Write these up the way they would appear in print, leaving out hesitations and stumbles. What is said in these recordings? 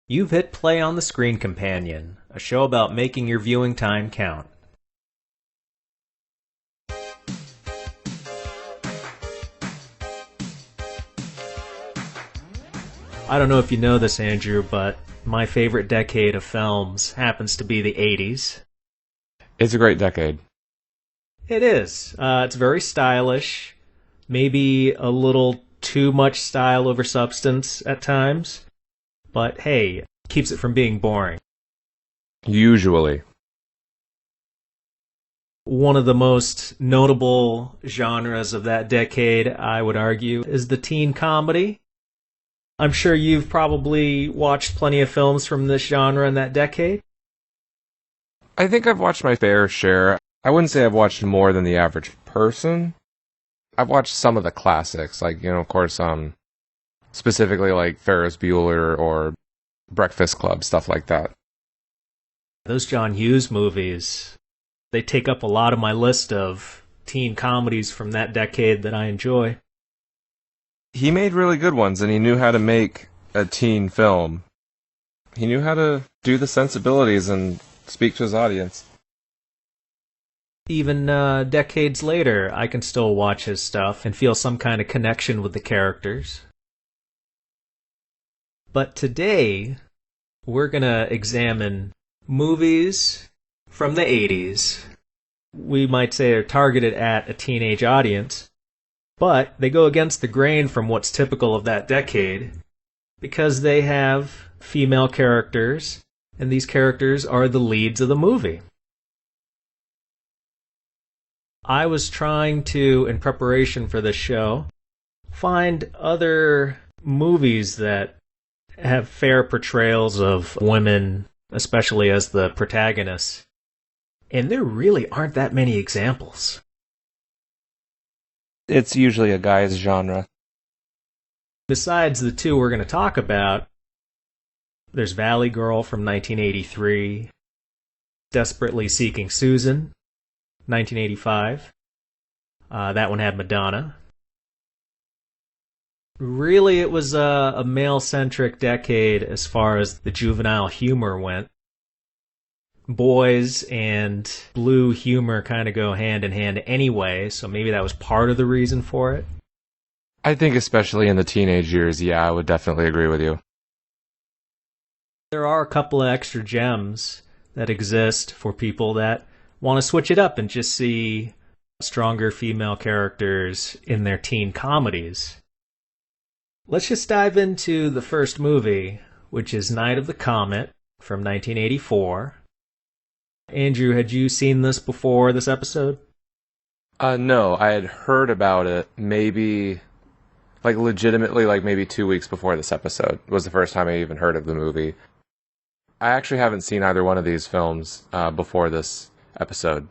You've hit play on The Screen Companion, a show about making your viewing time count. I don't know if you know this, Andrew, but my favorite decade of films happens to be the 80s. It's a great decade. It is. It's very stylish, maybe a little too much style over substance at times, but hey, keeps it from being boring. Usually. One of the most notable genres of that decade, I would argue, is the teen comedy. I'm sure you've probably watched plenty of films from this genre in that decade. I think I've watched my fair share. I wouldn't say I've watched more than the average person. I've watched some of the classics, like, of course, specifically like Ferris Bueller or Breakfast Club, stuff like that. Those John Hughes movies, they take up a lot of my list of teen comedies from that decade that I enjoy. He made really good ones, and he knew how to make a teen film. He knew how to do the sensibilities and speak to his audience. Even decades later, I can still watch his stuff and feel some kind of connection with the characters. But today, we're going to examine movies from the 80s. We might say are targeted at a teenage audience, but they go against the grain from what's typical of that decade because they have female characters, and these characters are the leads of the movie. I was trying to, in preparation for this show, find other movies that have fair portrayals of women, especially as the protagonists. And there really aren't that many examples. It's usually a guy's genre. Besides the two we're going to talk about, there's Valley Girl from 1983, Desperately Seeking Susan, 1985. That one had Madonna. Really, it was a male-centric decade as far as the juvenile humor went. Boys and blue humor kind of go hand in hand anyway, so maybe that was part of the reason for it. I think especially in the teenage years, yeah, I would definitely agree with you. There are a couple of extra gems that exist for people that want to switch it up and just see stronger female characters in their teen comedies. Let's just dive into the first movie, which is Night of the Comet from 1984. Andrew, had you seen this before this episode? No, I had heard about it maybe, legitimately, maybe 2 weeks before this episode was the first time I even heard of the movie. I actually haven't seen either one of these films before this episode.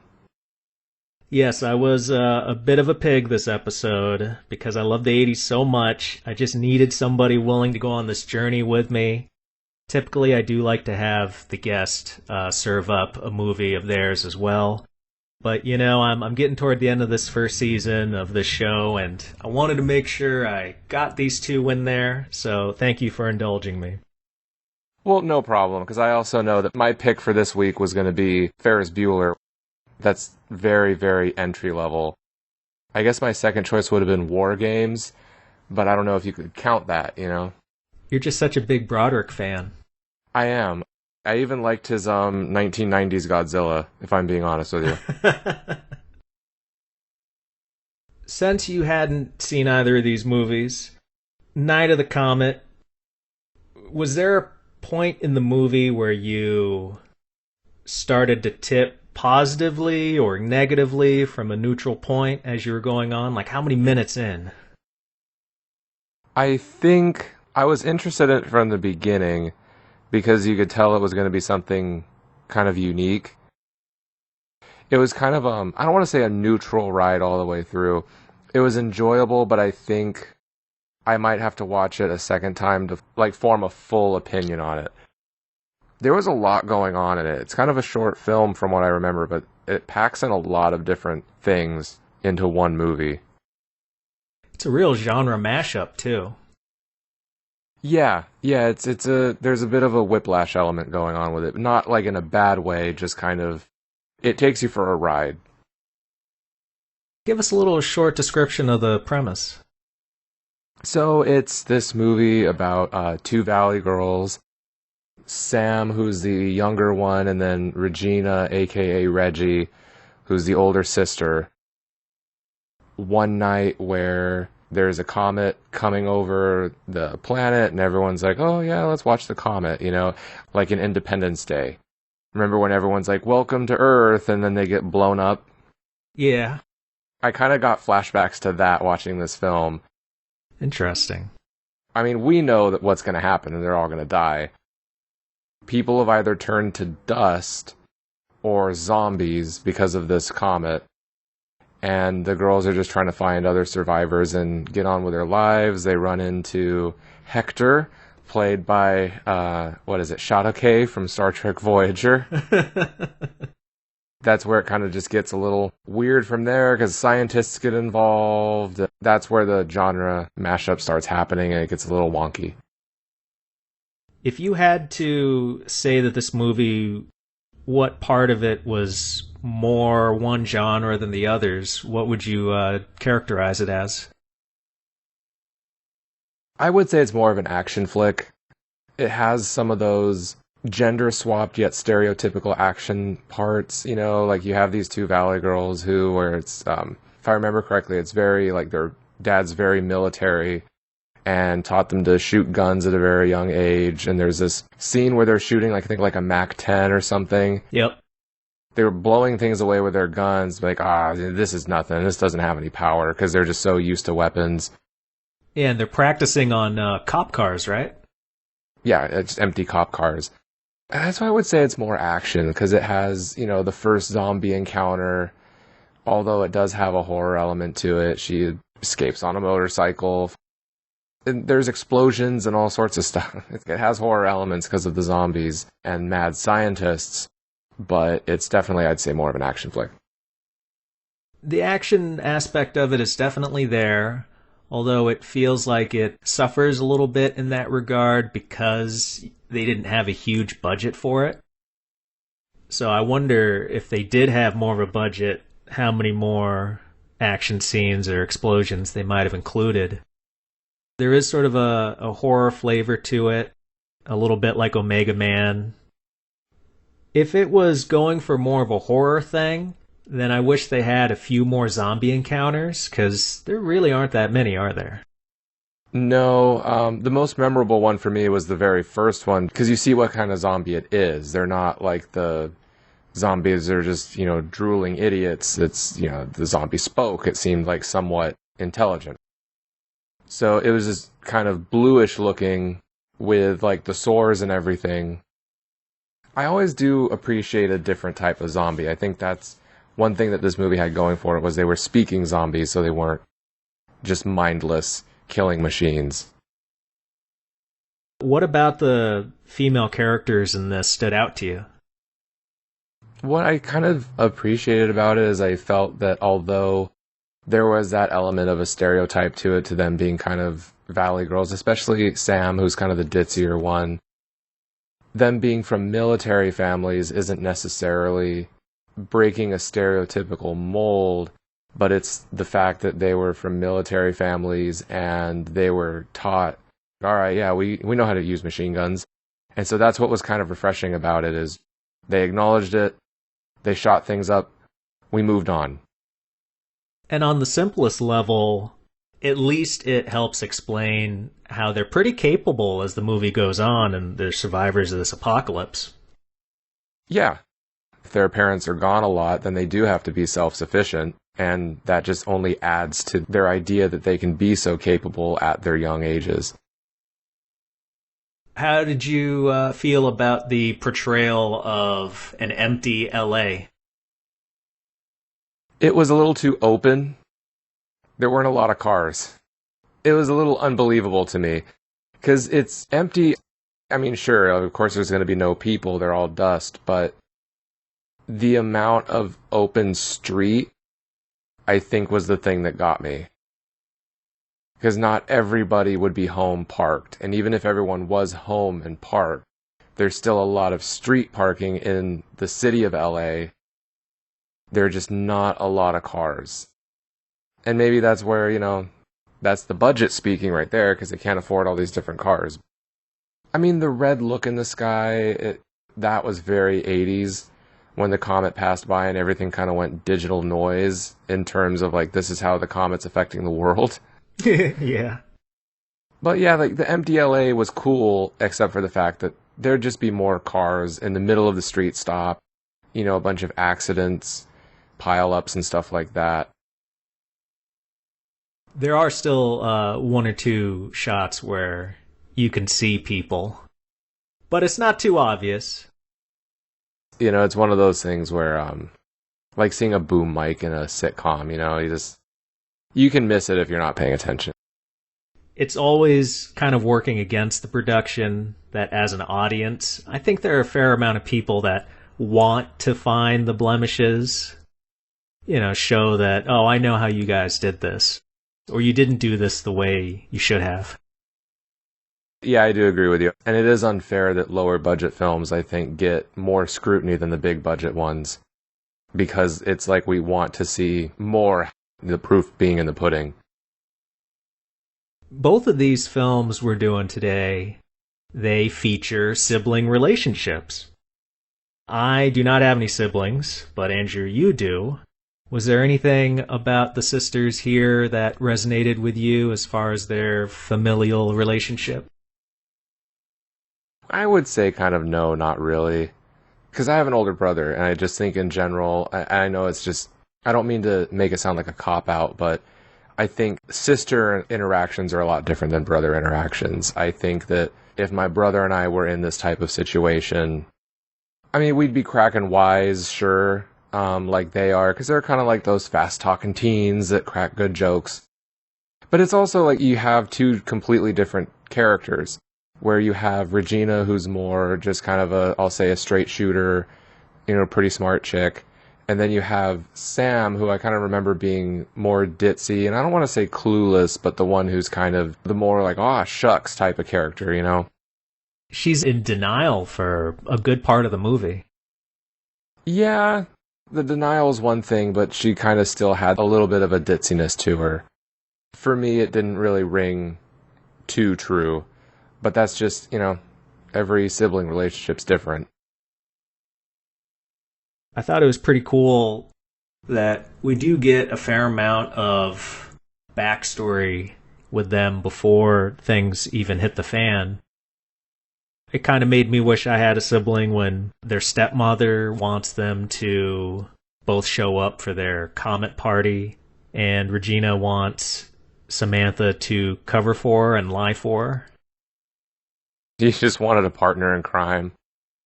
Yes, I was a bit of a pig this episode because I love the 80s so much. I just needed somebody willing to go on this journey with me. Typically, I do like to have the guest serve up a movie of theirs as well. But, I'm getting toward the end of this first season of this show, and I wanted to make sure I got these two in there, so thank you for indulging me. Well, no problem, because I also know that my pick for this week was going to be Ferris Bueller. That's very, very entry level. I guess my second choice would have been War Games, but I don't know if you could count that, You're just such a big Broderick fan. I am. I even liked his 1990s Godzilla, if I'm being honest with you. Since you hadn't seen either of these movies, Night of the Comet, was there a point in the movie where you started to tip positively or negatively from a neutral point as you were going on? Like, how many minutes in? I think I was interested in it from the beginning because you could tell it was going to be something kind of unique. It was kind of, I don't want to say a neutral ride all the way through. It was enjoyable, but I think I might have to watch it a second time to form a full opinion on it. There was a lot going on in it. It's kind of a short film from what I remember, but it packs in a lot of different things into one movie. It's a real genre mashup, too. Yeah, there's a bit of a whiplash element going on with it. Not like in a bad way, just kind of it takes you for a ride. Give us a little short description of the premise. So it's this movie about two Valley girls, Sam, who's the younger one, and then Regina, aka Reggie, who's the older sister. One night where there's a comet coming over the planet, and everyone's like, "Oh yeah, let's watch the comet," like an Independence Day. Remember when everyone's like, "Welcome to Earth," and then they get blown up? Yeah. I kind of got flashbacks to that watching this film. Interesting. I mean, we know that what's going to happen, and they're all going to die. People have either turned to dust or zombies because of this comet, and the girls are just trying to find other survivors and get on with their lives. They run into Hector, played by, what is it, Shadowkay from Star Trek Voyager. That's where it kind of just gets a little weird from there, because scientists get involved. That's where the genre mashup starts happening, and it gets a little wonky. If you had to say that this movie, what part of it was more one genre than the others, what would you characterize it as? I would say it's more of an action flick. It has some of those gender swapped yet stereotypical action parts, like you have these two Valley girls where it's, if I remember correctly, it's very, like, their dad's very military and taught them to shoot guns at a very young age, and there's this scene where they're shooting, like, I think, like a MAC-10 or something. Yep. They were blowing things away with their guns, like, this is nothing, this doesn't have any power, because they're just so used to weapons. Yeah, and they're practicing on cop cars, right? Yeah, it's empty cop cars. And that's why I would say it's more action, because it has, the first zombie encounter, although it does have a horror element to it. She escapes on a motorcycle. And there's explosions and all sorts of stuff. It has horror elements because of the zombies and mad scientists, but it's definitely, I'd say, more of an action flick. The action aspect of it is definitely there, although it feels like it suffers a little bit in that regard because they didn't have a huge budget for it. So I wonder if they did have more of a budget, how many more action scenes or explosions they might have included. There is sort of a horror flavor to it, a little bit like Omega Man. If it was going for more of a horror thing, then I wish they had a few more zombie encounters, because there really aren't that many, are there? No, the most memorable one for me was the very first one, because you see what kind of zombie it is. They're not like the zombies that are just, drooling idiots. It's, the zombie spoke. It seemed like somewhat intelligent. So it was just kind of bluish looking with like the sores and everything. I always do appreciate a different type of zombie. I think that's one thing that this movie had going for it, was they were speaking zombies, so they weren't just mindless killing machines. What about the female characters in this stood out to you? What I kind of appreciated about it is I felt that although there was that element of a stereotype to it, to them being kind of Valley girls, especially Sam, who's kind of the ditzier one, them being from military families isn't necessarily breaking a stereotypical mold, but it's the fact that they were from military families and they were taught, all right, yeah, we know how to use machine guns. And so that's what was kind of refreshing about it, is they acknowledged it, they shot things up, we moved on. And on the simplest level, at least it helps explain how they're pretty capable as the movie goes on and they're survivors of this apocalypse. Yeah. If their parents are gone a lot, then they do have to be self-sufficient, and that just only adds to their idea that they can be so capable at their young ages. How did you feel about the portrayal of an empty LA? It was a little too open. There weren't a lot of cars. It was a little unbelievable to me, because it's empty. I mean, sure, of course there's going to be no people, they're all dust, but the amount of open street, I think, was the thing that got me. because not everybody would be home parked. And even if everyone was home and parked, there's still a lot of street parking in the city of LA. There are just not a lot of cars. And maybe that's where, that's the budget speaking right there, because they can't afford all these different cars. I mean, the red look in the sky, that was very 80s when the comet passed by and everything kind of went digital noise in terms of like, this is how the comet's affecting the world. Yeah. But yeah, like the empty LA was cool, except for the fact that there'd just be more cars in the middle of the street stop, a bunch of accidents, pile-ups and stuff like that. There are still one or two shots where you can see people, but it's not too obvious. It's one of those things where, like seeing a boom mic in a sitcom, you can miss it if you're not paying attention. It's always kind of working against the production that as an audience, I think there are a fair amount of people that want to find the blemishes, show that, oh, I know how you guys did this, or you didn't do this the way you should have. Yeah, I do agree with you. And it is unfair that lower budget films, I think, get more scrutiny than the big budget ones, because it's like we want to see more, the proof being in the pudding. Both of these films we're doing today, they feature sibling relationships. I do not have any siblings, but Andrew, you do. Was there anything about the sisters here that resonated with you as far as their familial relationship? I would say kind of no, not really. Because I have an older brother, and I just think in general, I know it's just, I don't mean to make it sound like a cop-out, but I think sister interactions are a lot different than brother interactions. I think that if my brother and I were in this type of situation, I mean, we'd be cracking wise, sure, like they are, because they're kind of like those fast-talking teens that crack good jokes. But it's also like you have two completely different characters, where you have Regina, who's more just kind of I'll say a straight shooter, pretty smart chick. And then you have Sam, who I kind of remember being more ditzy, and I don't want to say clueless, but the one who's kind of the more like, oh, shucks type of character, She's in denial for a good part of the movie. Yeah, the denial is one thing, but she kind of still had a little bit of a ditziness to her. For me, it didn't really ring too true, but that's just, every sibling relationship's different. I thought it was pretty cool that we do get a fair amount of backstory with them before things even hit the fan. It kind of made me wish I had a sibling when their stepmother wants them to both show up for their comet party, and Regina wants Samantha to cover for and lie for. You just wanted a partner in crime.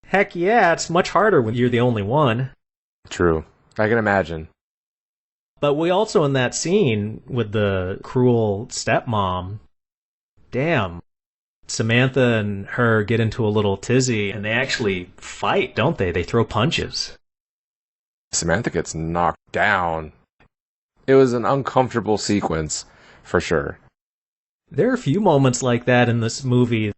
Heck yeah, it's much harder when you're the only one. True. I can imagine. But we also, in that scene with the cruel stepmom, damn, Samantha and her get into a little tizzy, and they actually fight, don't they? They throw punches. Samantha gets knocked down. It was an uncomfortable sequence, for sure. There are a few moments like that in this movie.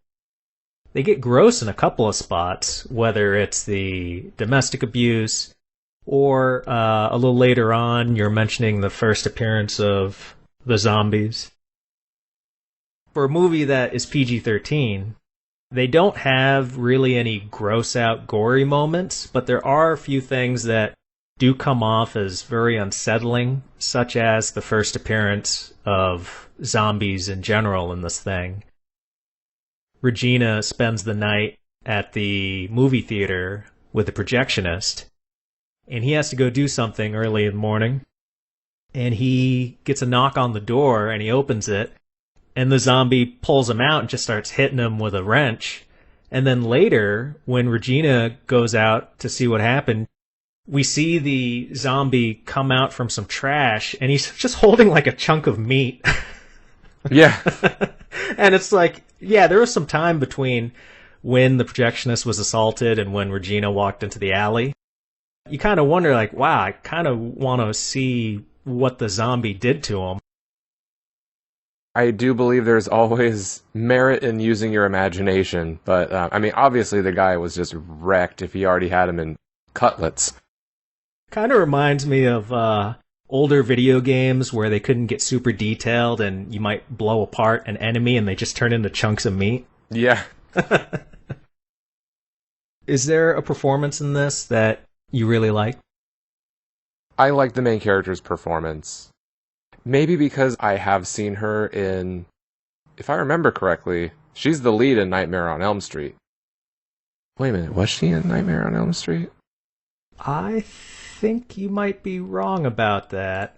They get gross in a couple of spots, whether it's the domestic abuse, or a little later on, you're mentioning the first appearance of the zombies. For a movie that is PG-13, they don't have really any gross-out, gory moments, but there are a few things that do come off as very unsettling, such as the first appearance of zombies in general in this thing. Regina spends the night at the movie theater with the projectionist, and he has to go do something early in the morning, and he gets a knock on the door, and he opens it, and the zombie pulls him out and just starts hitting him with a wrench. And then later, when Regina goes out to see what happened, we see the zombie come out from some trash, and he's just holding like a chunk of meat. Yeah. And it's like, yeah, there was some time between when the projectionist was assaulted and when Regina walked into the alley. You kind of wonder, like, wow, I kind of want to see what the zombie did to him. I do believe there's always merit in using your imagination, but I mean, obviously the guy was just wrecked if he already had him in cutlets. Kind of reminds me of older video games where they couldn't get super detailed and you might blow apart an enemy and they just turn into chunks of meat. Yeah. Is there a performance in this that you really like? I like the main character's performance. Maybe because I have seen her in, if I remember correctly, she's the lead in Nightmare on Elm Street. Wait a minute, was she in Nightmare on Elm Street? I think you might be wrong about that.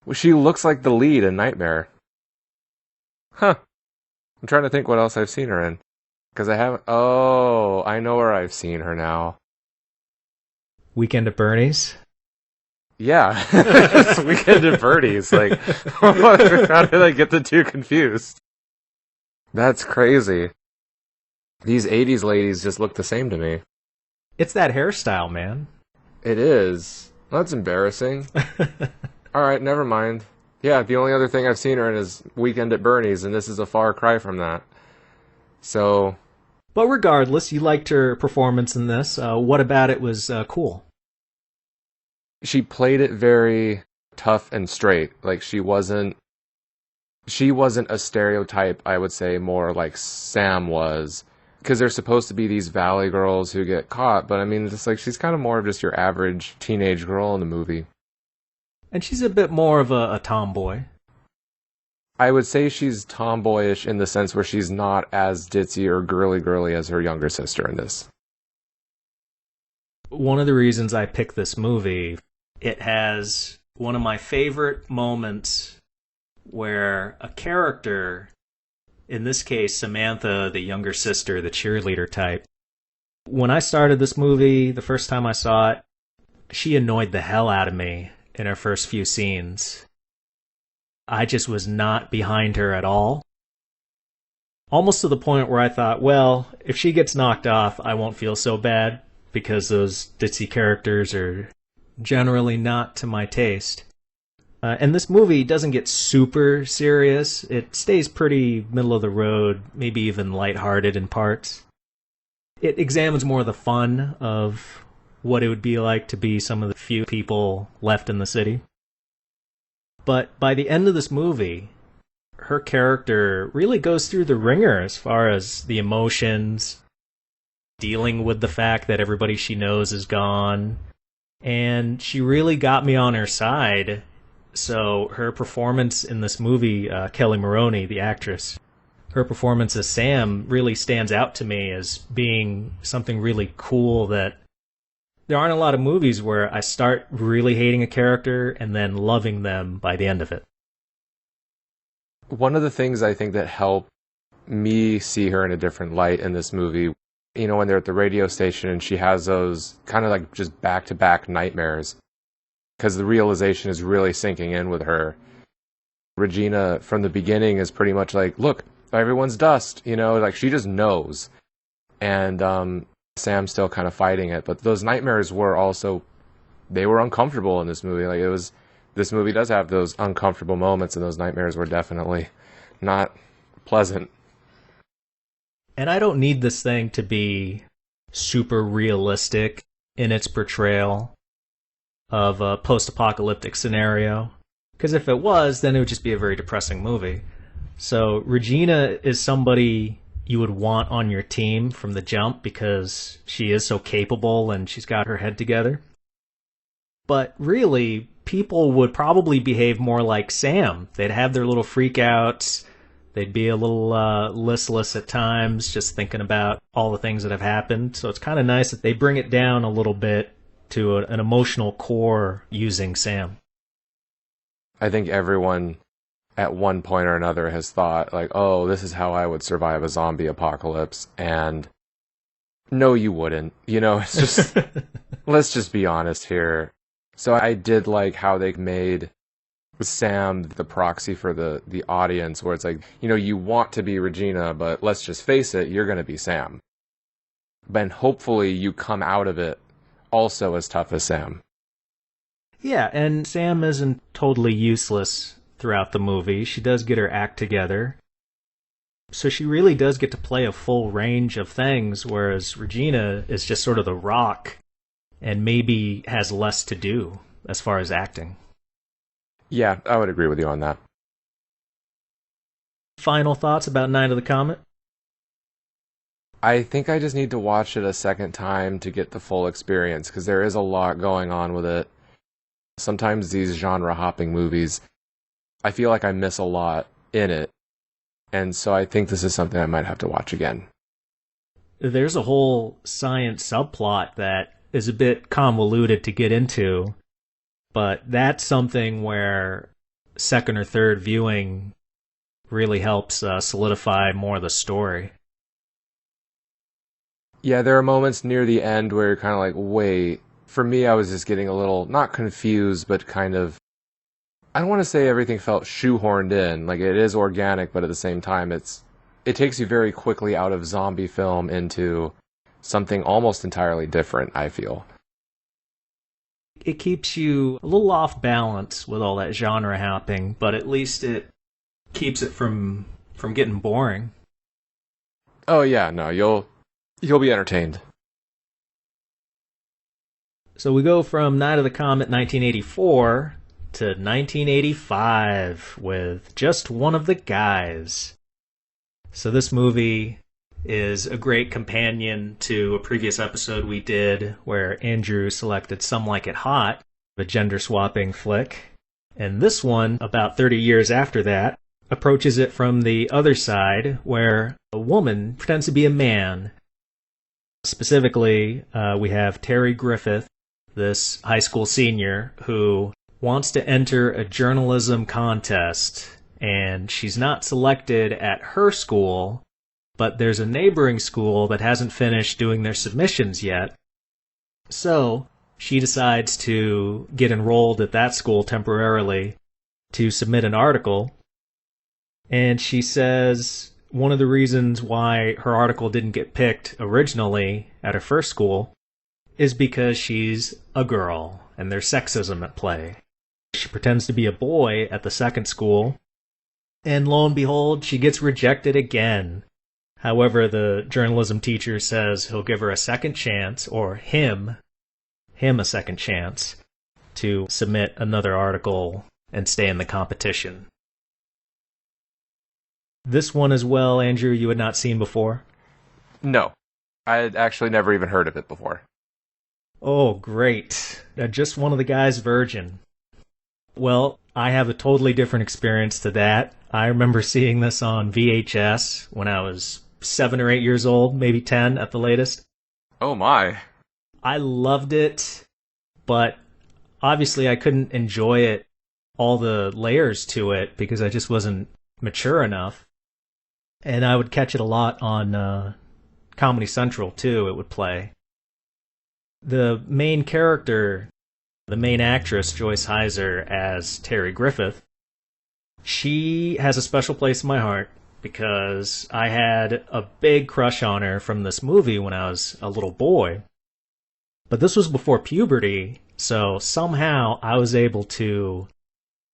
Well, she looks like the lead in Nightmare. Huh. I'm trying to think what else I've seen her in. Because I haven't... Oh, I know where I've seen her now. Weekend at Bernie's? Yeah. It's Weekend at Bernie's. Like, how did I get the two confused? That's crazy. These 80s ladies just look the same to me. It's that hairstyle, man. It is. That's embarrassing. Alright, never mind. Yeah, the only other thing I've seen her in is Weekend at Bernie's, and this is a far cry from that. So... But regardless, you liked her performance in this. What about it was cool? She played it very tough and straight. Like, she wasn't a stereotype, I would say, more like Sam was. Because they're supposed to be these valley girls who get caught, but I mean, it's like she's kind of more of just your average teenage girl in the movie. And she's a bit more of a tomboy. I would say she's tomboyish in the sense where she's not as ditzy or girly as her younger sister in this. One of the reasons I picked this movie, it has one of my favorite moments where a character, in this case Samantha, the younger sister, the cheerleader type, when I started this movie, the first time I saw it, she annoyed the hell out of me in her first few scenes. I just was not behind her at all. Almost to the point where I thought, well, if she gets knocked off, I won't feel so bad, because those ditzy characters are generally not to my taste. And this movie doesn't get super serious. It stays pretty middle of the road, maybe even lighthearted in parts. It examines more the fun of what it would be like to be some of the few people left in the city. But by the end of this movie, her character really goes through the ringer as far as the emotions, dealing with the fact that everybody she knows is gone, and she really got me on her side. So her performance in this movie, Kelly Maroney, the actress, her performance as Sam really stands out to me as being something really cool that there aren't a lot of movies where I start really hating a character and then loving them by the end of it. One of the things I think that helped me see her in a different light in this movie, you know, when they're at the radio station and she has those kind of like just back-to-back nightmares, because the realization is really sinking in with her. Regina, from the beginning, is pretty much like, look, everyone's dust, you know, like she just knows. And Sam's still kind of fighting it, but those nightmares were also, they were uncomfortable in this movie. Like, this movie does have those uncomfortable moments, and those nightmares were definitely not pleasant. And I don't need this thing to be super realistic in its portrayal of a post-apocalyptic scenario, because if it was, then it would just be a very depressing movie. So Regina is somebody you would want on your team from the jump because she is so capable and she's got her head together. But really, people would probably behave more like Sam. They'd have their little freakouts. They'd be a little listless at times, just thinking about all the things that have happened. So it's kind of nice that they bring it down a little bit to an emotional core using Sam. I think everyone at one point or another has thought, like, oh, this is how I would survive a zombie apocalypse. And no, you wouldn't. You know, it's just, let's just be honest here. So I did like how they made Sam the proxy for the audience, where it's like, you know, you want to be Regina, but let's just face it, you're going to be Sam. And hopefully you come out of it also as tough as Sam. Yeah, and Sam isn't totally useless throughout the movie. She does get her act together. So she really does get to play a full range of things, whereas Regina is just sort of the rock and maybe has less to do as far as acting. Yeah, I would agree with you on that. Final thoughts about Night of the Comet? I think I just need to watch it a second time to get the full experience, because there is a lot going on with it. Sometimes these genre-hopping movies, I feel like I miss a lot in it, and so I think this is something I might have to watch again. There's a whole science subplot that is a bit convoluted to get into, but that's something where second or third viewing really helps solidify more of the story. Yeah, there are moments near the end where you're kind of like, wait. For me, I was just getting a little, not confused, but kind of, I don't want to say everything felt shoehorned in. Like, it is organic, but at the same time, it takes you very quickly out of zombie film into something almost entirely different, I feel. It keeps you a little off balance with all that genre hopping, but at least it keeps it from getting boring. Oh yeah, no, you'll be entertained. So we go from Night of the Comet 1984 to 1985 with Just One of the Guys. So this movie is a great companion to a previous episode we did where Andrew selected Some Like It Hot, a gender-swapping flick. And this one, about 30 years after that, approaches it from the other side where a woman pretends to be a man. Specifically, we have Terry Griffith, this high school senior, who wants to enter a journalism contest, and she's not selected at her school, but there's a neighboring school that hasn't finished doing their submissions yet. So she decides to get enrolled at that school temporarily to submit an article, and she says one of the reasons why her article didn't get picked originally at her first school is because she's a girl, and there's sexism at play. She pretends to be a boy at the second school, and lo and behold, she gets rejected again. However, the journalism teacher says he'll give her a second chance, or him a second chance, to submit another article and stay in the competition. This one as well, Andrew, you had not seen before? No, I had actually never even heard of it before. Oh, great. Just One of the Guys virgin. Well, I have a totally different experience to that. I remember seeing this on VHS when I was 7 or 8 years old, maybe 10 at the latest. Oh my. I loved it, but obviously I couldn't enjoy it, all the layers to it, because I just wasn't mature enough. And I would catch it a lot on Comedy Central, too. It would play. The main character, the main actress, Joyce Heiser, as Terry Griffith, she has a special place in my heart because I had a big crush on her from this movie when I was a little boy. But this was before puberty, so somehow I was able to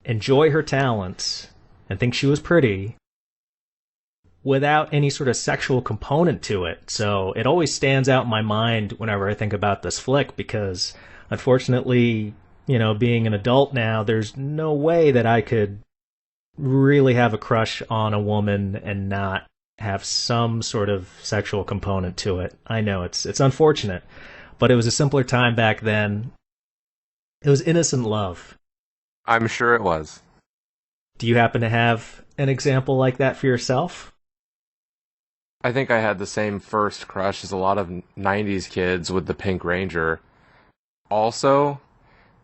enjoy her talents and think she was pretty without any sort of sexual component to it. So it always stands out in my mind whenever I think about this flick because, unfortunately, being an adult now, there's no way that I could really have a crush on a woman and not have some sort of sexual component to it. I know it's unfortunate, but it was a simpler time back then. It was innocent love. I'm sure it was. Do you happen to have an example like that for yourself? I think I had the same first crush as a lot of 90s kids with the Pink Ranger. Also,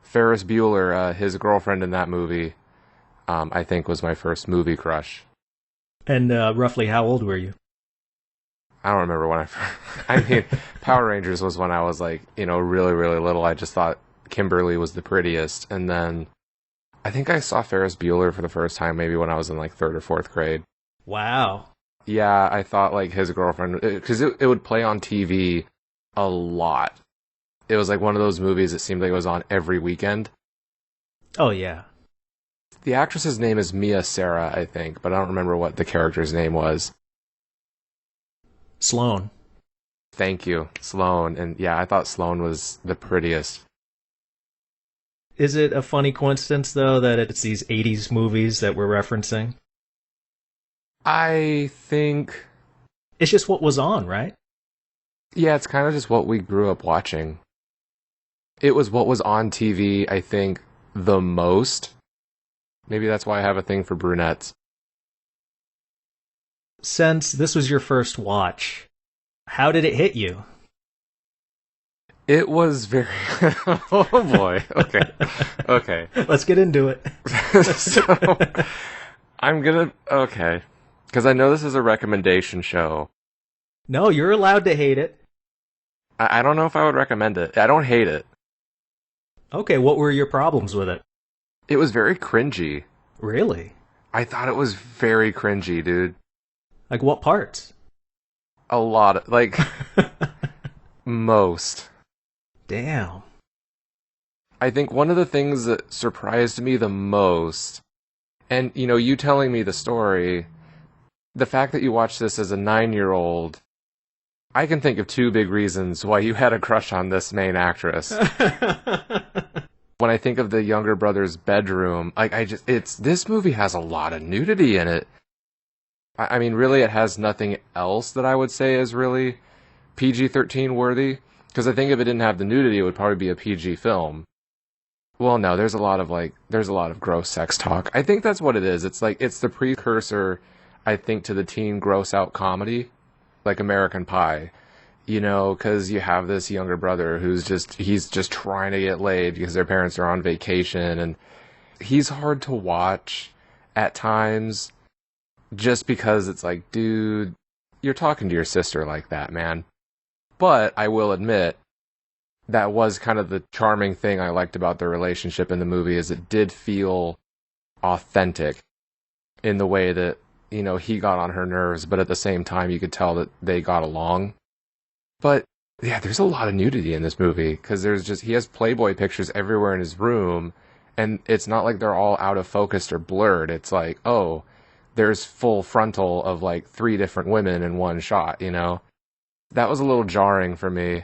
Ferris Bueller, his girlfriend in that movie, I think was my first movie crush. And roughly how old were you? I don't remember when I mean, Power Rangers was when I was like, really, really little. I just thought Kimberly was the prettiest. And then I think I saw Ferris Bueller for the first time maybe when I was in like 3rd or 4th grade. Wow. Yeah, I thought like his girlfriend, because it would play on TV a lot. It was like one of those movies that seemed like it was on every weekend. Oh, yeah. The actress's name is Mia Sara, I think, but I don't remember what the character's name was. Sloane. Thank you, Sloane. And yeah, I thought Sloane was the prettiest. Is it a funny coincidence, though, that it's these 80s movies that we're referencing? I think, It's just what was on, right? yeah, it's kind of just what we grew up watching. It was what was on TV, I think, the most. Maybe that's why I have a thing for brunettes. Since this was your first watch, how did it hit you? It was very. Oh boy. Okay. Okay. Let's get into it. So, I'm gonna. Okay. Because I know this is a recommendation show. No, you're allowed to hate it. I don't know if I would recommend it. I don't hate it. Okay, what were your problems with it? It was very cringy. Really? I thought it was very cringy, dude. Like what parts? A lot of, like, most. Damn. I think one of the things that surprised me the most, and, you know, you telling me the story, the fact that you watched this as a 9-year-old, I can think of 2 big reasons why you had a crush on this main actress. When I think of the younger brother's bedroom, like, this movie has a lot of nudity in it. I mean, really, it has nothing else that I would say is really PG-13 worthy. Because I think if it didn't have the nudity, it would probably be a PG film. Well, no, there's a lot of gross sex talk. I think that's what it is. It's like, it's the precursor, I think, to the teen gross out comedy, like American Pie. You know, because you have this younger brother he's just trying to get laid because their parents are on vacation, and he's hard to watch at times just because it's like, dude, you're talking to your sister like that, man. But I will admit, that was kind of the charming thing I liked about their relationship in the movie, is it did feel authentic in the way that, you know, he got on her nerves, but at the same time you could tell that they got along. But yeah, there's a lot of nudity in this movie, because he has Playboy pictures everywhere in his room, and it's not like they're all out of focus or blurred. It's like, oh, there's full frontal of like 3 different women in one shot, you know? That was a little jarring for me.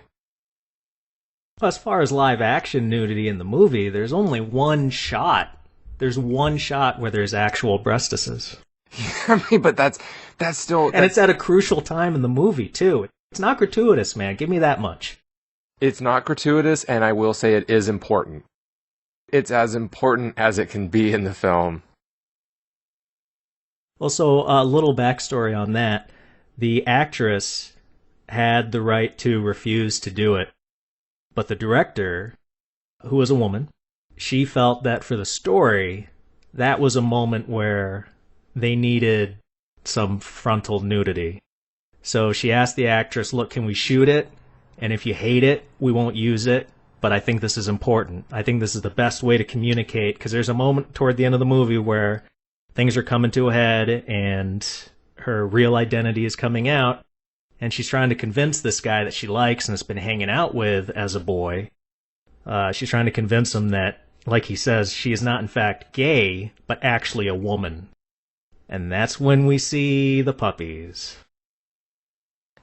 As far as live action nudity in the movie, there's only one shot. There's one shot where there's actual breastises. I mean, but that's still... And it's at a crucial time in the movie, too. It's not gratuitous, man. Give me that much. It's not gratuitous, and I will say it is important. It's as important as it can be in the film. Well, so a little backstory on that. The actress had the right to refuse to do it. But the director, who was a woman, she felt that for the story, that was a moment where they needed some frontal nudity. So she asked the actress, look, can we shoot it? And if you hate it, we won't use it. But I think this is important. I think this is the best way to communicate, because there's a moment toward the end of the movie where things are coming to a head and her real identity is coming out. And she's trying to convince this guy that she likes and has been hanging out with as a boy. She's trying to convince him that, like he says, she is not in fact gay, but actually a woman. And that's when we see the puppies.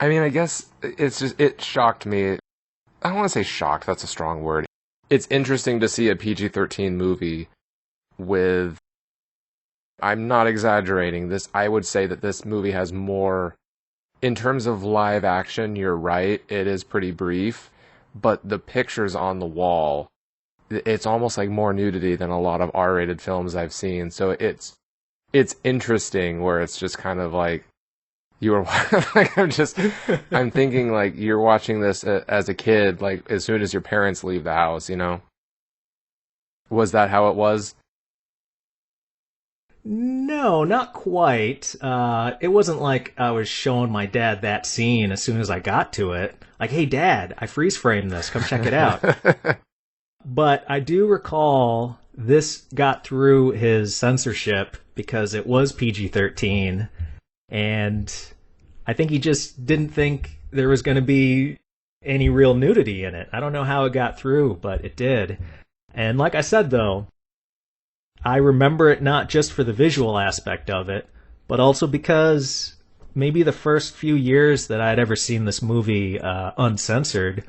I mean, I guess it shocked me. I don't want to say shocked, that's a strong word. It's interesting to see a PG-13 movie with, I'm not exaggerating this, I would say that this movie has more, in terms of live action, you're right, it is pretty brief, but the pictures on the wall, it's almost like more nudity than a lot of R-rated films I've seen, so it's interesting where it's just kind of like, you were like, I'm thinking like you're watching this as a kid, like as soon as your parents leave the house, you know? Was that how it was? No, not quite. It wasn't like I was showing my dad that scene as soon as I got to it. Like, hey, Dad, I freeze framed this. Come check it out. But I do recall this got through his censorship because it was PG-13. And I think he just didn't think there was going to be any real nudity in it. I don't know how it got through, but it did. And like I said, though, I remember it not just for the visual aspect of it, but also because maybe the first few years that I'd ever seen this movie uncensored,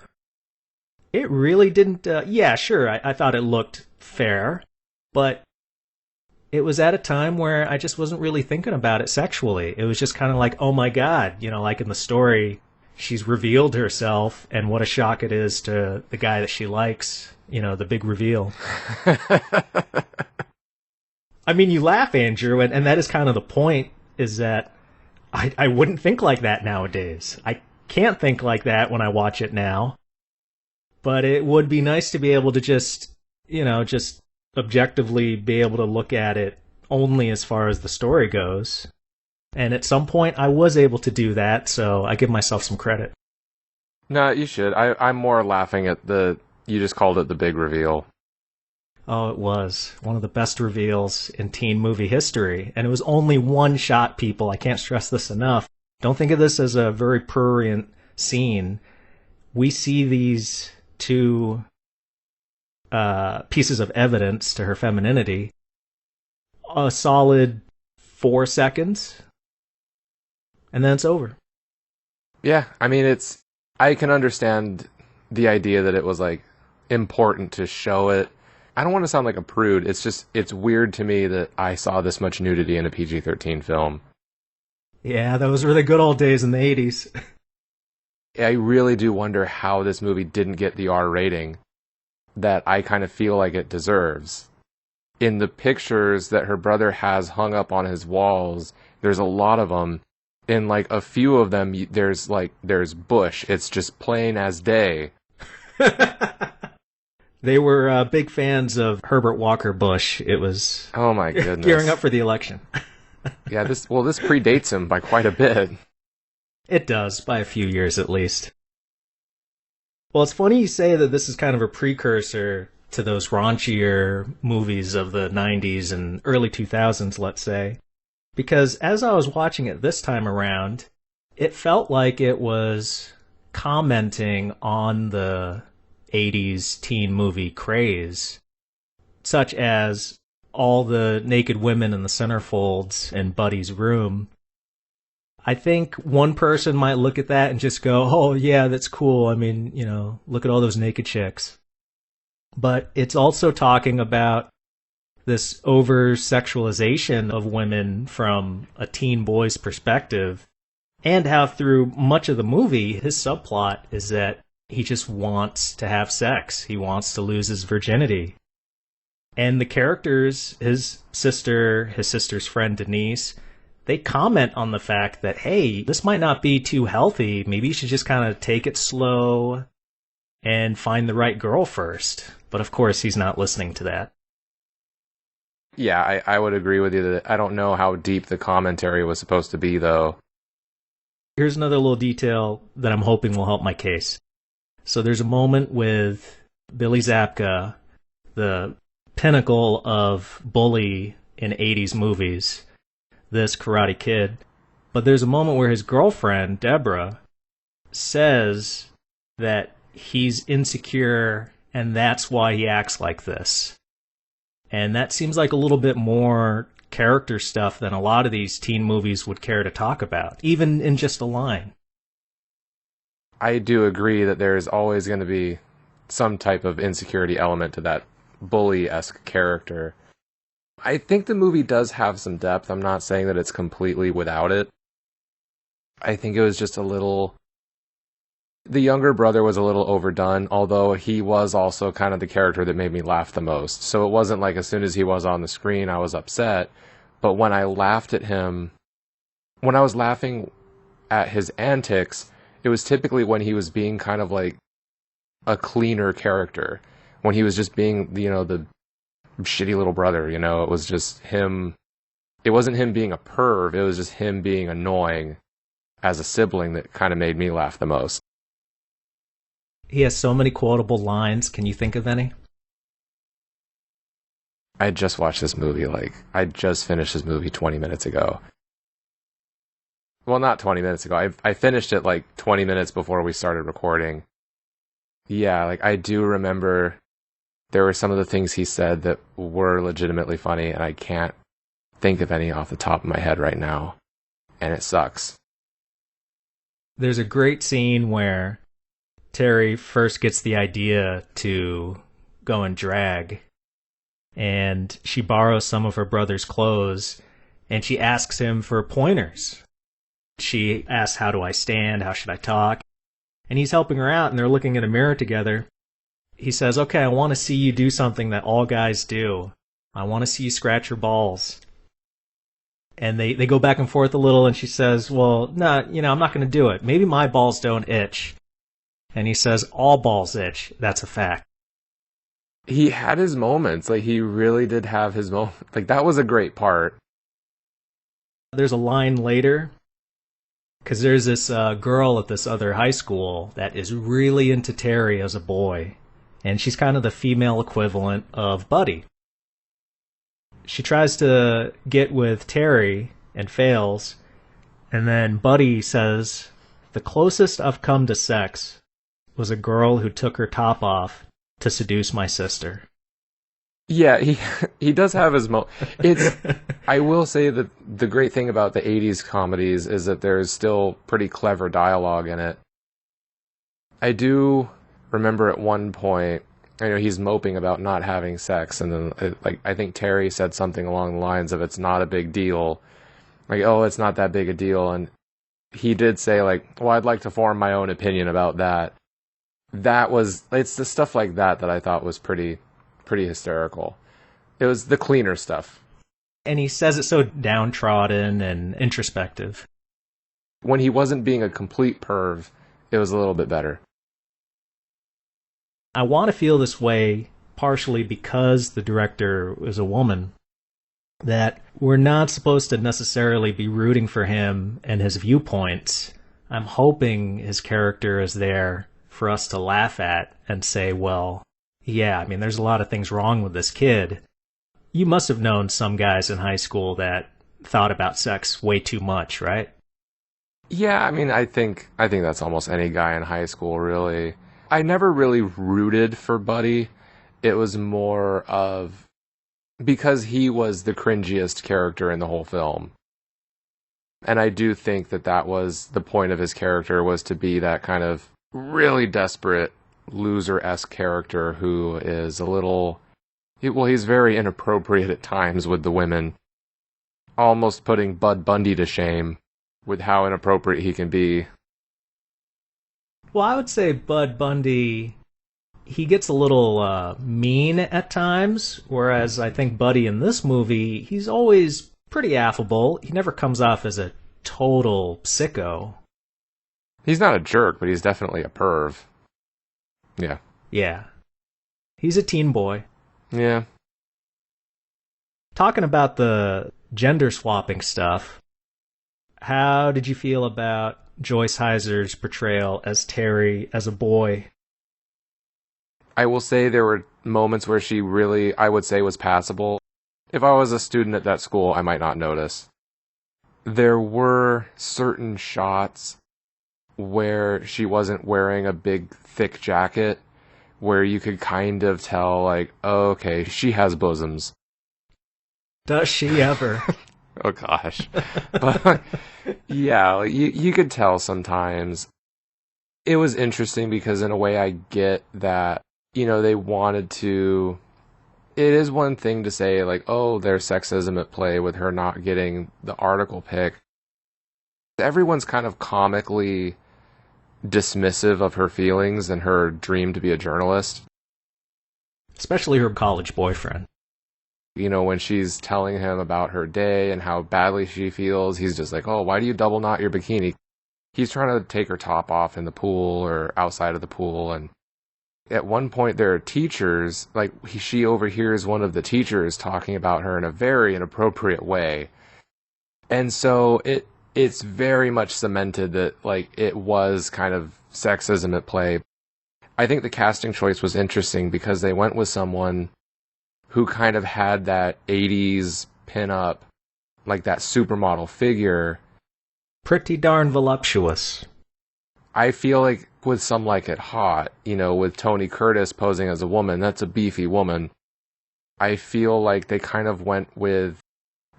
it really didn't. Yeah, sure, I thought it looked fair, but it was at a time where I just wasn't really thinking about it sexually. It was just kind of like, oh my god, like in the story, she's revealed herself, and what a shock it is to the guy that she likes. The big reveal. I mean, you laugh, Andrew, and that is kind of the point, is that I wouldn't think like that nowadays. I can't think like that when I watch it now. But it would be nice to be able to just objectively be able to look at it only as far as the story goes. And at some point, I was able to do that, so I give myself some credit. No, you should. I'm more laughing at you just called it the big reveal. Oh, it was one of the best reveals in teen movie history. And it was only one shot, people. I can't stress this enough. Don't think of this as a very prurient scene. We see these two pieces of evidence to her femininity a solid 4 seconds, and then it's over. Yeah, I mean, I can understand the idea that it was, like, important to show it. I don't want to sound like a prude. It's weird to me that I saw this much nudity in a PG-13 film. Yeah, those were the good old days in the 80s. I really do wonder how this movie didn't get the R rating that I kind of feel like it deserves. In the pictures that her brother has hung up on his walls, there's a lot of them. In, like, a few of them, there's bush. It's just plain as day. They were big fans of Herbert Walker Bush. It was, oh my goodness, gearing up for the election. Yeah, this predates him by quite a bit. It does, by a few years at least. Well, it's funny you say that this is kind of a precursor to those raunchier movies of the 90s and early 2000s, let's say. Because as I was watching it this time around, it felt like it was commenting on the 80s teen movie craze, such as all the naked women in the centerfolds in Buddy's room. I think one person might look at that and just go, oh yeah, that's cool. I mean, look at all those naked chicks. But it's also talking about this over-sexualization of women from a teen boy's perspective, and how through much of the movie, his subplot is that he just wants to have sex. He wants to lose his virginity. And the characters, his sister's friend Denise, they comment on the fact that, hey, this might not be too healthy. Maybe you should just kind of take it slow and find the right girl first. But of course, he's not listening to that. Yeah, I would agree with you that I don't know how deep the commentary was supposed to be, though. Here's another little detail that I'm hoping will help my case. So there's a moment with Billy Zabka, the pinnacle of bully in 80s movies, this Karate Kid. But there's a moment where his girlfriend, Deborah, says that he's insecure and that's why he acts like this. And that seems like a little bit more character stuff than a lot of these teen movies would care to talk about, even in just a line. I do agree that there's always going to be some type of insecurity element to that bully-esque character. I think the movie does have some depth. I'm not saying that it's completely without it. I think it was just a little... The younger brother was a little overdone, although he was also kind of the character that made me laugh the most. So it wasn't like as soon as he was on the screen, I was upset. But when I laughed at him, when I was laughing at his antics, it was typically when he was being kind of like a cleaner character. When he was just being, the shitty little brother, it was just him. It wasn't him being a perv, it was just him being annoying as a sibling that kind of made me laugh the most. He has so many quotable lines. Can you think of any? I just watched this movie, I just finished this movie 20 minutes ago. Well, not 20 minutes ago. I finished it 20 minutes before we started recording. Yeah, I do remember There were some of the things he said that were legitimately funny, and I can't think of any off the top of my head right now. And it sucks. There's a great scene where Terry first gets the idea to go and drag, and she borrows some of her brother's clothes, and she asks him for pointers. She asks, how do I stand? How should I talk? And he's helping her out, and they're looking in a mirror together. He says, okay, I want to see you do something that all guys do. I want to see you scratch your balls. And they go back and forth a little, and she says, well, no, I'm not going to do it. Maybe my balls don't itch. And he says, all balls itch. That's a fact. He had his moments. Like, he really did have his moment. Like, that was a great part. There's a line later, because there's this girl at this other high school that is really into Terry as a boy. And she's kind of the female equivalent of Buddy. She tries to get with Terry and fails. And then Buddy says, the closest I've come to sex was a girl who took her top off to seduce my sister. Yeah, he does have his It's I will say that the great thing about the 80s comedies is that there's still pretty clever dialogue in it. I do remember at one point, he's moping about not having sex, and then I think Terry said something along the lines of, it's not a big deal. Like, oh, it's not that big a deal. And he did say, like, well, I'd like to form my own opinion about that. It's the stuff like that I thought was pretty hysterical. It was the cleaner stuff. And he says it so downtrodden and introspective. When he wasn't being a complete perv, it was a little bit better. I want to feel this way partially because the director is a woman, that we're not supposed to necessarily be rooting for him and his viewpoints. I'm hoping his character is there for us to laugh at and say, well, yeah, there's a lot of things wrong with this kid. You must have known some guys in high school that thought about sex way too much, right? Yeah, I think that's almost any guy in high school, really. I never really rooted for Buddy. It was more of because he was the cringiest character in the whole film. And I do think that was the point of his character, was to be that kind of really desperate, loser-esque character who is a little... he's very inappropriate at times with the women. Almost putting Bud Bundy to shame with how inappropriate he can be. Well, I would say Bud Bundy, he gets a little mean at times, whereas I think Buddy in this movie, he's always pretty affable. He never comes off as a total sicko. He's not a jerk, but he's definitely a perv. Yeah. Yeah. He's a teen boy. Yeah. Talking about the gender swapping stuff, how did you feel about Joyce Heiser's portrayal as Terry as a boy? I will say there were moments where she really, I would say, was passable. If I was a student at that school, I might not notice. There were certain shots where she wasn't wearing a big, thick jacket, where you could kind of tell, like, oh, okay, she has bosoms. Does she ever? Oh, gosh. But, yeah, you could tell sometimes. It was interesting because, in a way, I get that, they wanted to... It is one thing to say, like, oh, there's sexism at play with her not getting the article pick. Everyone's kind of comically dismissive of her feelings and her dream to be a journalist. Especially her college boyfriend. When she's telling him about her day and how badly she feels, he's just like, oh, why do you double knot your bikini? He's trying to take her top off in the pool or outside of the pool. And at one point there are teachers, like she overhears one of the teachers talking about her in a very inappropriate way. And so it's very much cemented that, like, it was kind of sexism at play. I think the casting choice was interesting because they went with someone who kind of had that 80s pin-up, like that supermodel figure. Pretty darn voluptuous. I feel like with Some Like It Hot, with Tony Curtis posing as a woman, that's a beefy woman. I feel like they kind of went with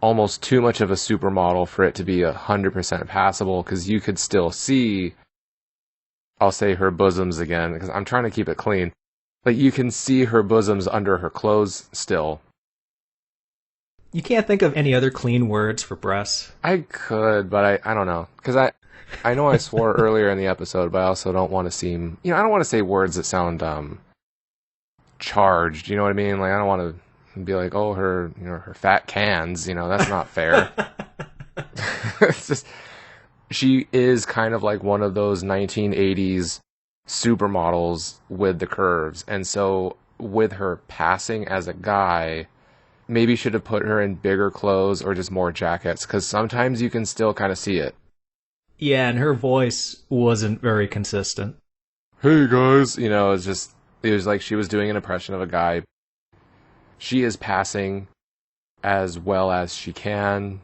almost too much of a supermodel for it to be 100% passable, because you could still see, I'll say her bosoms again, because I'm trying to keep it clean. Like, you can see her bosoms under her clothes still. You can't think of any other clean words for breasts? I could, but I don't know. Because I know I swore earlier in the episode, but I also don't want to seem... I don't want to say words that sound charged, you know what I mean? Like, I don't want to be like, oh, her fat cans, that's not fair. It's just... She is kind of like one of those 1980s supermodels with the curves. And so with her passing as a guy, maybe should have put her in bigger clothes or just more jackets, because sometimes you can still kind of see it. Yeah, and her voice wasn't very consistent. Hey guys, it was like she was doing an impression of a guy. She is passing as well as she can.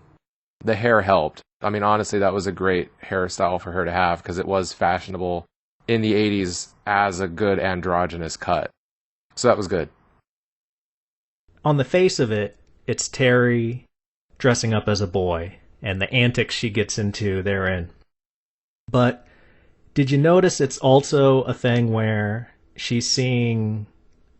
The hair helped. I mean, honestly, that was a great hairstyle for her to have, because it was fashionable in the 80s as a good androgynous cut. So that was good. On the face of it, it's Terry dressing up as a boy, and the antics she gets into therein. But did you notice it's also a thing where she's seeing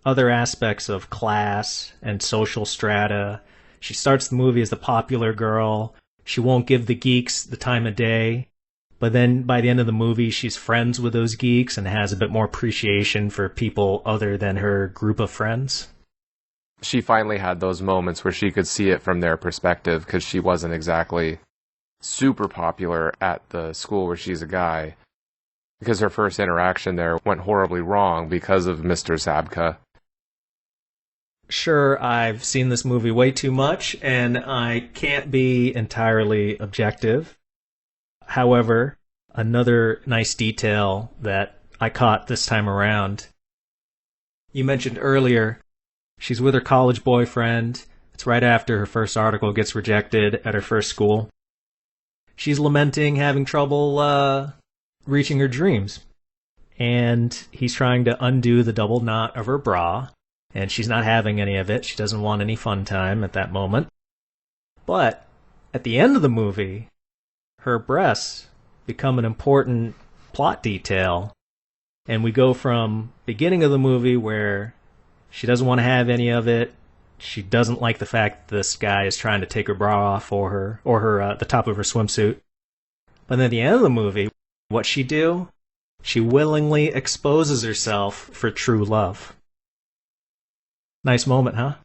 other aspects of class and social strata? She starts the movie as the popular girl. She won't give the geeks the time of day. But then by the end of the movie, she's friends with those geeks and has a bit more appreciation for people other than her group of friends. She finally had those moments where she could see it from their perspective, because she wasn't exactly super popular at the school where she's a guy, because her first interaction there went horribly wrong because of Mr. Zabka. Sure, I've seen this movie way too much, and I can't be entirely objective. However, another nice detail that I caught this time around, you mentioned earlier, she's with her college boyfriend. It's right after her first article gets rejected at her first school. She's lamenting having trouble reaching her dreams. And he's trying to undo the double knot of her bra, and she's not having any of it. She doesn't want any fun time at that moment. But at the end of the movie, her breasts become an important plot detail. And we go from beginning of the movie where she doesn't want to have any of it. She doesn't like the fact that this guy is trying to take her bra off for her, or her the top of her swimsuit. But then at the end of the movie, what's she do? She willingly exposes herself for true love. Nice moment, huh?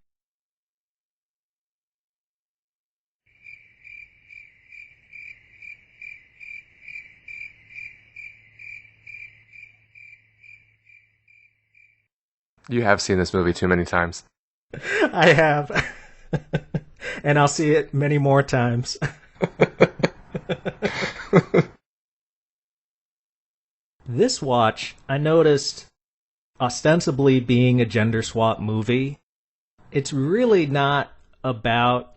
You have seen this movie too many times. I have. And I'll see it many more times. This watch, I noticed, ostensibly being a gender swap movie, it's really not about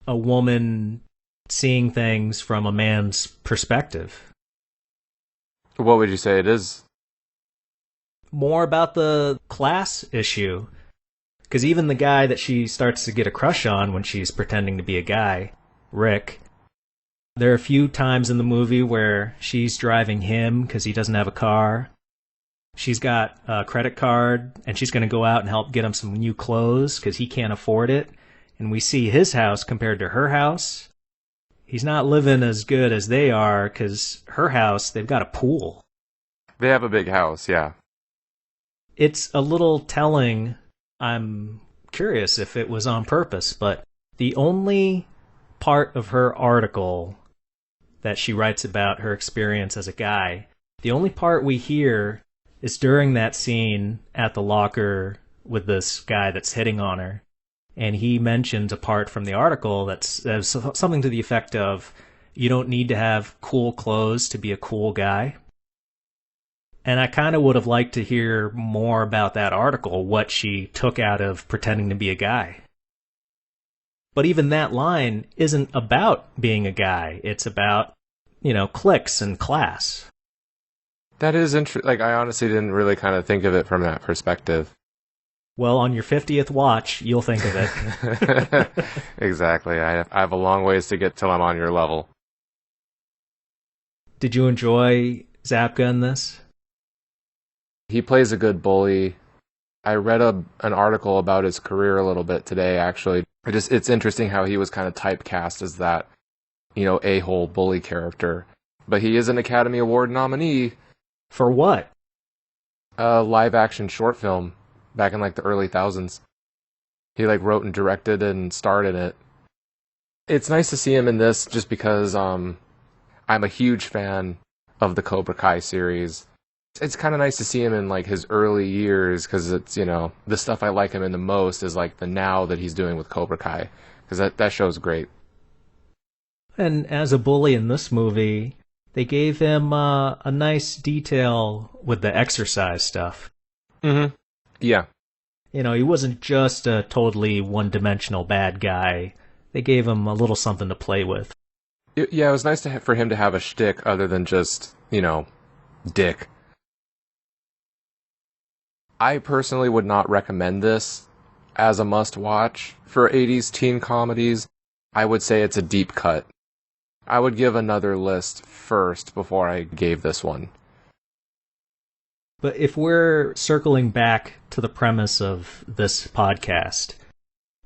a woman seeing things from a man's perspective. What would you say it is? More about the class issue. Because even the guy that she starts to get a crush on when she's pretending to be a guy, Rick, there are a few times in the movie where she's driving him because he doesn't have a car. She's got a credit card, and she's going to go out and help get him some new clothes because he can't afford it. And we see his house compared to her house. He's not living as good as they are, because her house, they've got a pool. They have a big house, yeah. It's a little telling. I'm curious if it was on purpose, but the only part of her article that she writes about her experience as a guy, the only part we hear is during that scene at the locker with this guy that's hitting on her. And he mentions a part from the article that's something to the effect of, you don't need to have cool clothes to be a cool guy. And I kind of would have liked to hear more about that article, what she took out of pretending to be a guy. But even that line isn't about being a guy. It's about, cliques and class. That is interesting. Like, I honestly didn't really kind of think of it from that perspective. Well, on your 50th watch, you'll think of it. Exactly. I have a long ways to get till I'm on your level. Did you enjoy Zapka in this? He plays a good bully. I read an article about his career a little bit today, actually. It's interesting how he was kind of typecast as that, a-hole bully character. But he is an Academy Award nominee. For what? A live-action short film back in, like, the early thousands. He, like, wrote and directed and starred in it. It's nice to see him in this just because I'm a huge fan of the Cobra Kai series. It's kind of nice to see him in, like, his early years, because it's, the stuff I like him in the most is, like, the now that he's doing with Cobra Kai, because that show's great. And as a bully in this movie, they gave him a nice detail with the exercise stuff. Mm-hmm. Yeah. He wasn't just a totally one-dimensional bad guy. They gave him a little something to play with. Yeah, it was nice for him to have a shtick other than just, dick. I personally would not recommend this as a must-watch for 80s teen comedies. I would say it's a deep cut. I would give another list first before I gave this one. But if we're circling back to the premise of this podcast,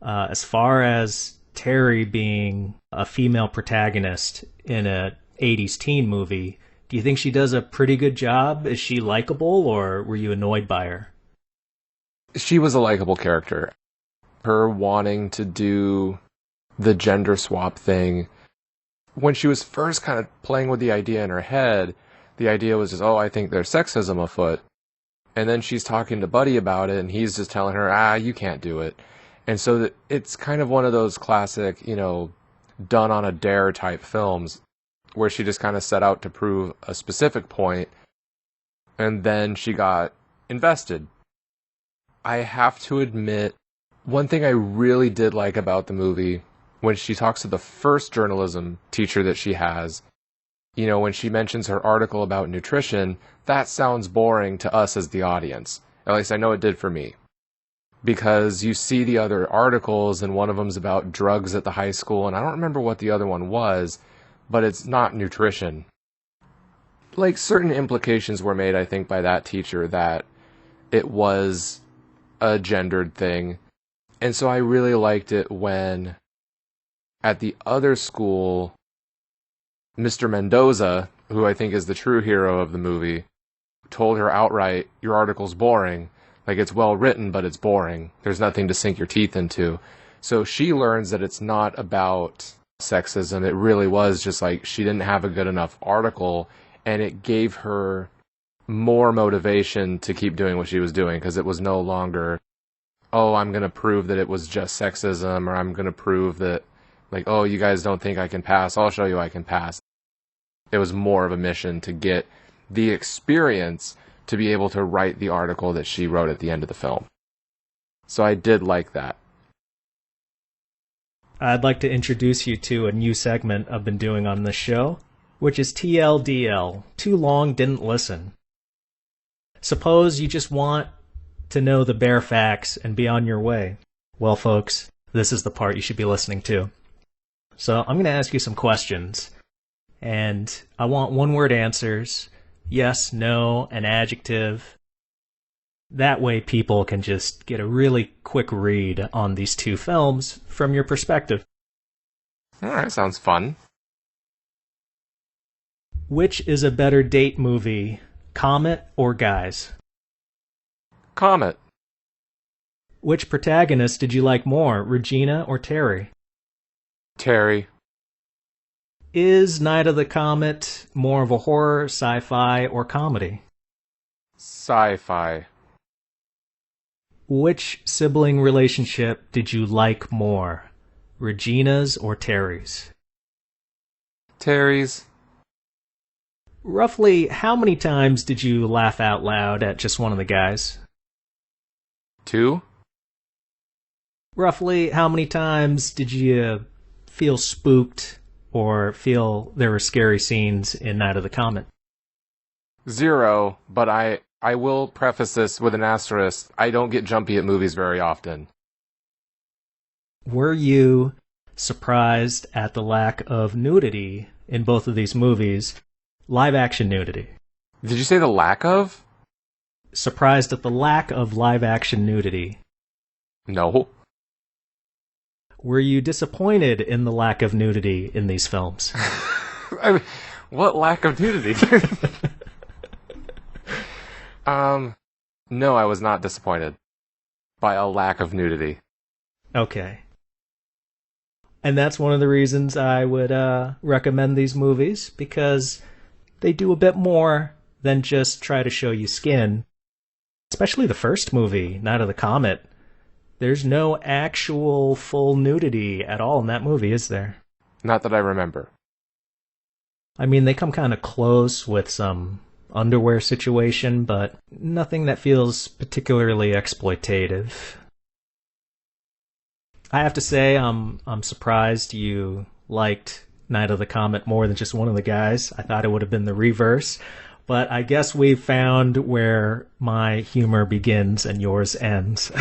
as far as Terry being a female protagonist in a 80s teen movie, do you think she does a pretty good job? Is she likable, or were you annoyed by her? She was a likable character. Her wanting to do the gender swap thing, when she was first kind of playing with the idea in her head, the idea was just, I think there's sexism afoot. And then she's talking to Buddy about it, and he's just telling her, you can't do it. And so it's kind of one of those classic, done on a dare type films, where she just kind of set out to prove a specific point, and then she got invested. I have to admit, one thing I really did like about the movie, when she talks to the first journalism teacher that she has, when she mentions her article about nutrition, that sounds boring to us as the audience. At least I know it did for me. Because you see the other articles, and one of them's about drugs at the high school, and I don't remember what the other one was, but it's not nutrition. Like, certain implications were made, I think, by that teacher that it was a gendered thing. And so I really liked it when, at the other school, Mr. Mendoza, who I think is the true hero of the movie, told her outright, your article's boring. Like, it's well written, but it's boring. There's nothing to sink your teeth into. So she learns that it's not about sexism. It really was just like she didn't have a good enough article, and it gave her more motivation to keep doing what she was doing, because it was no longer, I'm going to prove that it was just sexism, or I'm going to prove that, like, you guys don't think I can pass, I'll show you I can pass. It was more of a mission to get the experience to be able to write the article that she wrote at the end of the film. So I did like that. I'd like to introduce you to a new segment I've been doing on this show, which is TLDL, Too Long Didn't Listen. Suppose you just want to know the bare facts and be on your way. Well, folks, this is the part you should be listening to. So I'm going to ask you some questions, and I want one-word answers. Yes, no, an adjective. That way people can just get a really quick read on these two films from your perspective. Alright, sounds fun. Which is a better date movie, Comet or Guys? Comet. Which protagonist did you like more, Regina or Terry? Terry. Is Night of the Comet more of a horror, sci-fi, or comedy? Sci-fi. Which sibling relationship did you like more, Regina's or Terry's? Terry's. Roughly how many times did you laugh out loud at just one of the guys? 2. Roughly how many times did you feel spooked or feel there were scary scenes in Night of the Comet? Zero, but I will preface this with an asterisk. I don't get jumpy at movies very often. Were you surprised at the lack of nudity in both of these movies? Live action nudity. Did you say the lack of? Surprised at the lack of live action nudity. No. Were you disappointed in the lack of nudity in these films? I mean, what lack of nudity? No, I was not disappointed by a lack of nudity. Okay. And that's one of the reasons I would recommend these movies, because they do a bit more than just try to show you skin. Especially the first movie, Night of the Comet. There's no actual full nudity at all in that movie, is there? Not that I remember. I mean, they come kind of close with some underwear situation, but nothing that feels particularly exploitative. I have to say, I'm surprised you liked Night of the Comet more than just one of the guys. I thought it would have been the reverse, but I guess we've found where my humor begins and yours ends.